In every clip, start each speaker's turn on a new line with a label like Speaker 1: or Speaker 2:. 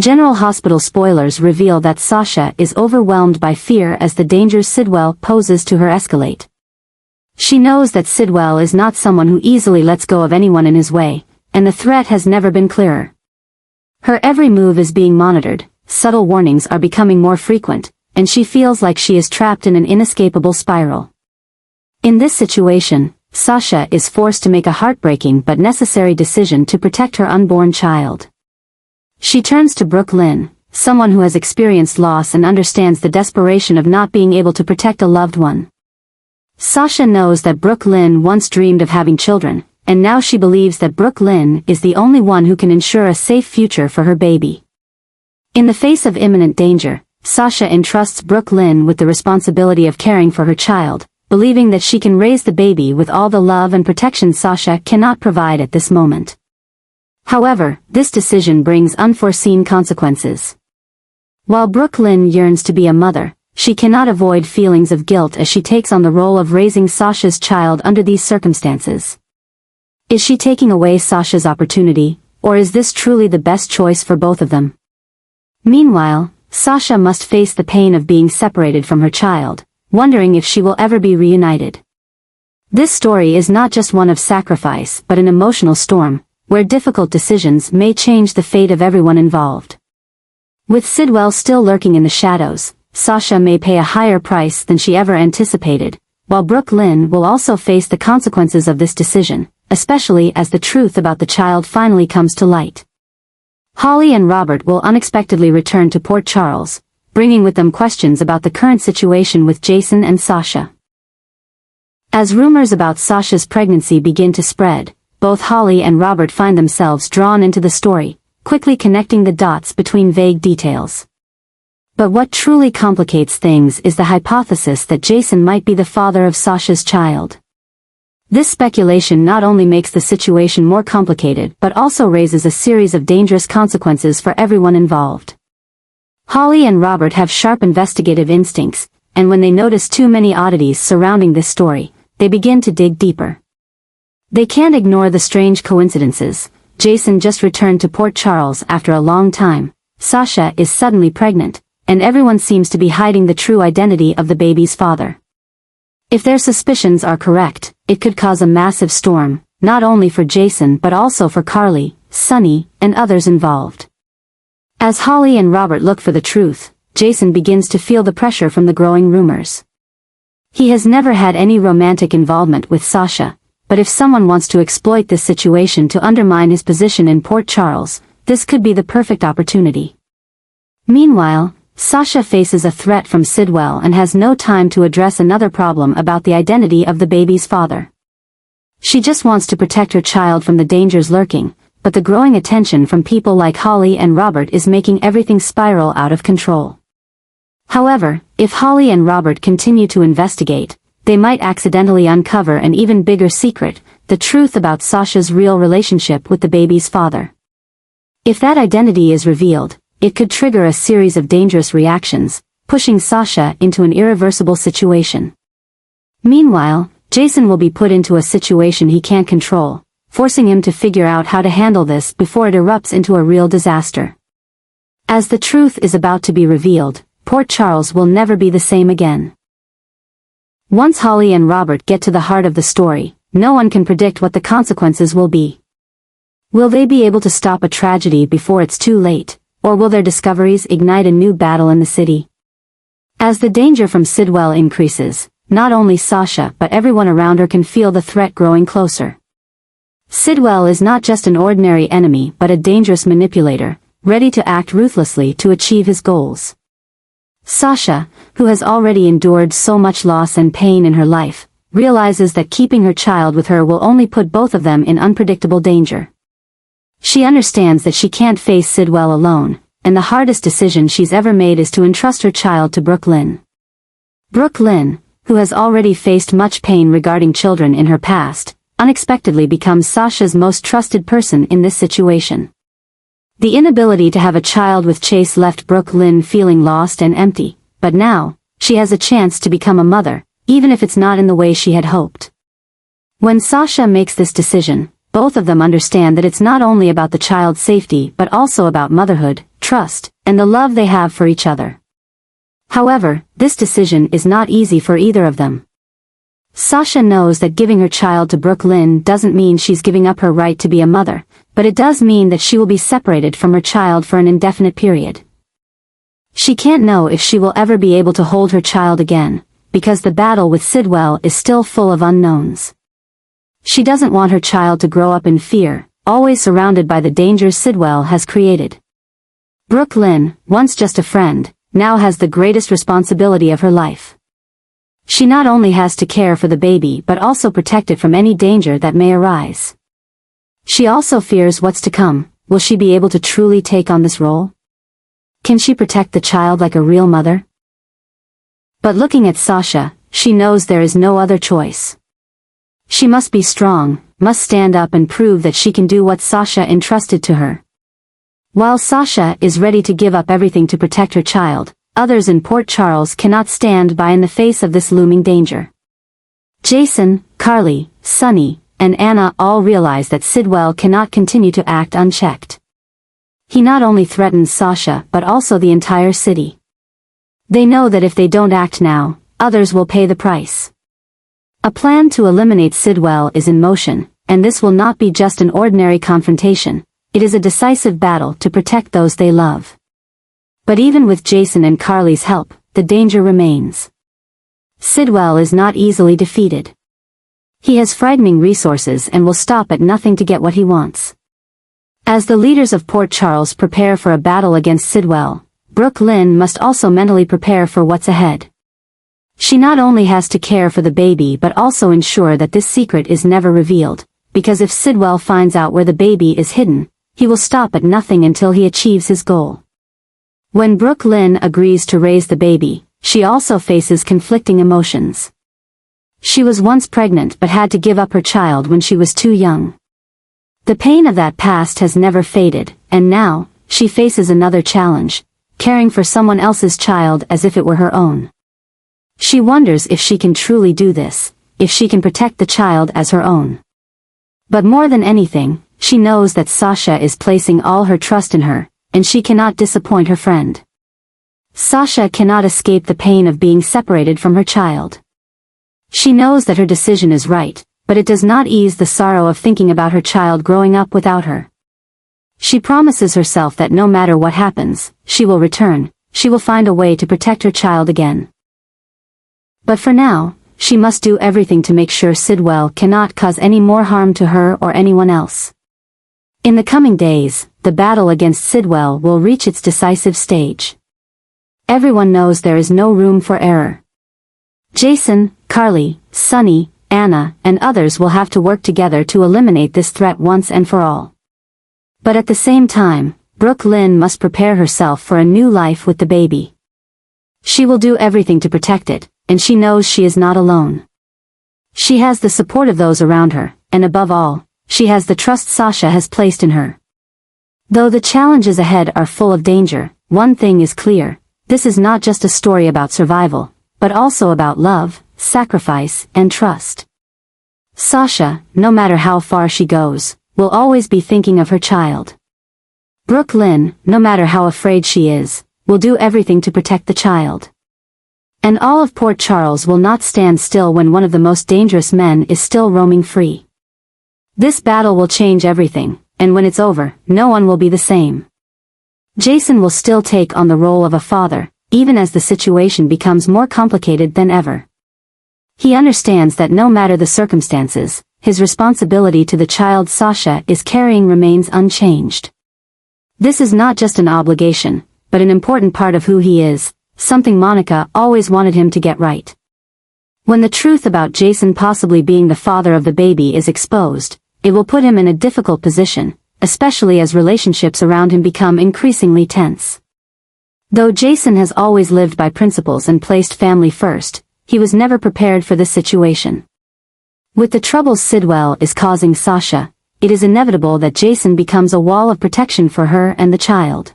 Speaker 1: General Hospital spoilers reveal that Sasha is overwhelmed by fear as the dangers Sidwell poses to her escalate. She knows that Sidwell is not someone who easily lets go of anyone in his way, and the threat has never been clearer. Her every move is being monitored, subtle warnings are becoming more frequent, and she feels like she is trapped in an inescapable spiral. In this situation, Sasha is forced to make a heartbreaking but necessary decision to protect her unborn child. She turns to Brook Lynn, someone who has experienced loss and understands the desperation of not being able to protect a loved one. Sasha knows that Brook Lynn once dreamed of having children, and now she believes that Brook Lynn is the only one who can ensure a safe future for her baby. In the face of imminent danger, Sasha entrusts Brook Lynn with the responsibility of caring for her child, believing that she can raise the baby with all the love and protection Sasha cannot provide at this moment. However, this decision brings unforeseen consequences. While Brook Lynn yearns to be a mother, she cannot avoid feelings of guilt as she takes on the role of raising Sasha's child under these circumstances. Is she taking away Sasha's opportunity, or is this truly the best choice for both of them? Meanwhile, Sasha must face the pain of being separated from her child, wondering if she will ever be reunited. This story is not just one of sacrifice but an emotional storm, where difficult decisions may change the fate of everyone involved. With Sidwell still lurking in the shadows, Sasha may pay a higher price than she ever anticipated, while Brook Lynn will also face the consequences of this decision, especially as the truth about the child finally comes to light. Holly and Robert will unexpectedly return to Port Charles, bringing with them questions about the current situation with Jason and Sasha. As rumors about Sasha's pregnancy begin to spread, both Holly and Robert find themselves drawn into the story, quickly connecting the dots between vague details. But what truly complicates things is the hypothesis that Jason might be the father of Sasha's child. This speculation not only makes the situation more complicated but also raises a series of dangerous consequences for everyone involved. Holly and Robert have sharp investigative instincts, and when they notice too many oddities surrounding this story, they begin to dig deeper. They can't ignore the strange coincidences. Jason just returned to Port Charles after a long time, Sasha is suddenly pregnant, and everyone seems to be hiding the true identity of the baby's father. If their suspicions are correct, it could cause a massive storm, not only for Jason but also for Carly, Sunny, and others involved. As Holly and Robert look for the truth, Jason begins to feel the pressure from the growing rumors. He has never had any romantic involvement with Sasha, but if someone wants to exploit this situation to undermine his position in Port Charles, this could be the perfect opportunity. Meanwhile, Sasha faces a threat from Sidwell and has no time to address another problem about the identity of the baby's father. She just wants to protect her child from the dangers lurking, but the growing attention from people like Holly and Robert is making everything spiral out of control. However, if Holly and Robert continue to investigate, they might accidentally uncover an even bigger secret, the truth about Sasha's real relationship with the baby's father. If that identity is revealed, it could trigger a series of dangerous reactions, pushing Sasha into an irreversible situation. Meanwhile, Jason will be put into a situation he can't control, forcing him to figure out how to handle this before it erupts into a real disaster. As the truth is about to be revealed, Port Charles will never be the same again. Once Holly and Robert get to the heart of the story, no one can predict what the consequences will be. Will they be able to stop a tragedy before it's too late, or will their discoveries ignite a new battle in the city? As the danger from Sidwell increases, not only Sasha but everyone around her can feel the threat growing closer. Sidwell is not just an ordinary enemy but a dangerous manipulator, ready to act ruthlessly to achieve his goals. Sasha, who has already endured so much loss and pain in her life, realizes that keeping her child with her will only put both of them in unpredictable danger. She understands that she can't face Sidwell alone, and the hardest decision she's ever made is to entrust her child to Brook Lynn. Brook Lynn, who has already faced much pain regarding children in her past, unexpectedly becomes Sasha's most trusted person in this situation. The inability to have a child with Chase left Brook Lynn feeling lost and empty, but now, she has a chance to become a mother, even if it's not in the way she had hoped. When Sasha makes this decision, both of them understand that it's not only about the child's safety but also about motherhood, trust, and the love they have for each other. However, this decision is not easy for either of them. Sasha knows that giving her child to Brook Lynn doesn't mean she's giving up her right to be a mother, but it does mean that she will be separated from her child for an indefinite period. She can't know if she will ever be able to hold her child again, because the battle with Sidwell is still full of unknowns. She doesn't want her child to grow up in fear, always surrounded by the dangers Sidwell has created. Brook Lynn, once just a friend, now has the greatest responsibility of her life. She not only has to care for the baby but also protect it from any danger that may arise. She also fears what's to come. Will she be able to truly take on this role? Can she protect the child like a real mother? But looking at Sasha, she knows there is no other choice. She must be strong, must stand up and prove that she can do what Sasha entrusted to her. While Sasha is ready to give up everything to protect her child, others in Port Charles cannot stand by in the face of this looming danger. Jason, Carly, Sunny, and Anna all realize that Sidwell cannot continue to act unchecked. He not only threatens Sasha but also the entire city. They know that if they don't act now, others will pay the price. A plan to eliminate Sidwell is in motion, and this will not be just an ordinary confrontation. It is a decisive battle to protect those they love. But even with Jason and Carly's help, the danger remains. Sidwell is not easily defeated. He has frightening resources and will stop at nothing to get what he wants. As the leaders of Port Charles prepare for a battle against Sidwell, Brook Lynn must also mentally prepare for what's ahead. She not only has to care for the baby but also ensure that this secret is never revealed, because if Sidwell finds out where the baby is hidden, he will stop at nothing until he achieves his goal. When Brook Lynn agrees to raise the baby, she also faces conflicting emotions. She was once pregnant but had to give up her child when she was too young. The pain of that past has never faded, and now, she faces another challenge, caring for someone else's child as if it were her own. She wonders if she can truly do this, if she can protect the child as her own. But more than anything, she knows that Sasha is placing all her trust in her, and she cannot disappoint her friend. Sasha cannot escape the pain of being separated from her child. She knows that her decision is right, but it does not ease the sorrow of thinking about her child growing up without her. She promises herself that no matter what happens, she will return, she will find a way to protect her child again. But for now, she must do everything to make sure Sidwell cannot cause any more harm to her or anyone else. In the coming days, the battle against Sidwell will reach its decisive stage. Everyone knows there is no room for error. Jason, Carly, Sunny, Anna, and others will have to work together to eliminate this threat once and for all. But at the same time, Brook Lynn must prepare herself for a new life with the baby. She will do everything to protect it, and she knows she is not alone. She has the support of those around her, and above all, she has the trust Sasha has placed in her. Though the challenges ahead are full of danger, one thing is clear: this is not just a story about survival, but also about love, sacrifice, and trust. Sasha, no matter how far she goes, will always be thinking of her child. Brook Lynn, no matter how afraid she is, will do everything to protect the child. And all of Port Charles will not stand still when one of the most dangerous men is still roaming free. This battle will change everything, and when it's over, no one will be the same. Jason will still take on the role of a father, even as the situation becomes more complicated than ever. He understands that no matter the circumstances, his responsibility to the child Sasha is carrying remains unchanged. This is not just an obligation, but an important part of who he is, something Monica always wanted him to get right. When the truth about Jason possibly being the father of the baby is exposed, it will put him in a difficult position, especially as relationships around him become increasingly tense. Though Jason has always lived by principles and placed family first, he was never prepared for this situation. With the troubles Sidwell is causing Sasha, it is inevitable that Jason becomes a wall of protection for her and the child.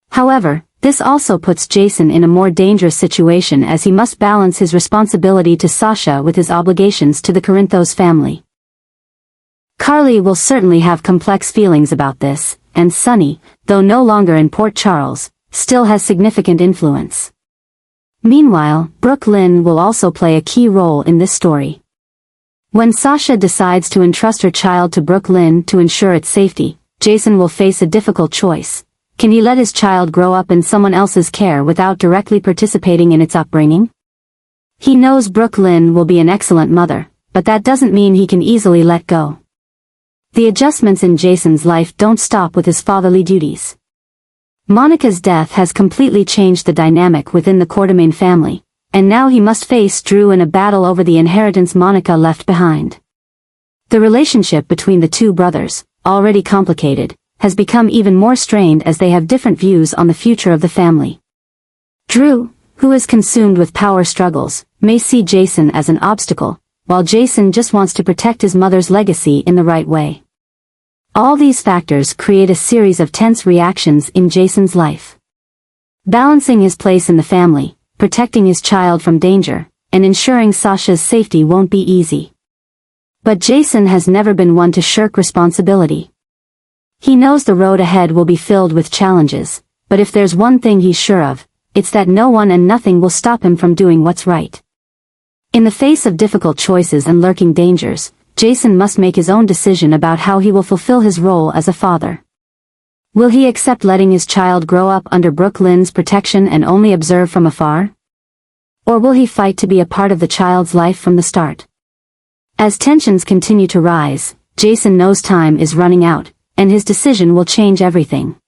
Speaker 1: However, this also puts Jason in a more dangerous situation as he must balance his responsibility to Sasha with his obligations to the Corinthos family. Carly will certainly have complex feelings about this, and Sunny, though no longer in Port Charles, still has significant influence. Meanwhile, Brook Lynn will also play a key role in this story. When Sasha decides to entrust her child to Brook Lynn to ensure its safety, Jason will face a difficult choice. Can he let his child grow up in someone else's care without directly participating in its upbringing? He knows Brook Lynn will be an excellent mother, but that doesn't mean he can easily let go. The adjustments in Jason's life don't stop with his fatherly duties. Monica's death has completely changed the dynamic within the Quartermain family, and now he must face Drew in a battle over the inheritance Monica left behind. The relationship between the two brothers, already complicated, has become even more strained as they have different views on the future of the family. Drew, who is consumed with power struggles, may see Jason as an obstacle, while Jason just wants to protect his mother's legacy in the right way. All these factors create a series of tense reactions in Jason's life. Balancing his place in the family, protecting his child from danger, and ensuring Sasha's safety won't be easy. But Jason has never been one to shirk responsibility. He knows the road ahead will be filled with challenges, but if there's one thing he's sure of, it's that no one and nothing will stop him from doing what's right. In the face of difficult choices and lurking dangers, Jason must make his own decision about how he will fulfill his role as a father. Will he accept letting his child grow up under Brook Lynn's protection and only observe from afar? Or will he fight to be a part of the child's life from the start? As tensions continue to rise, Jason knows time is running out, and his decision will change everything.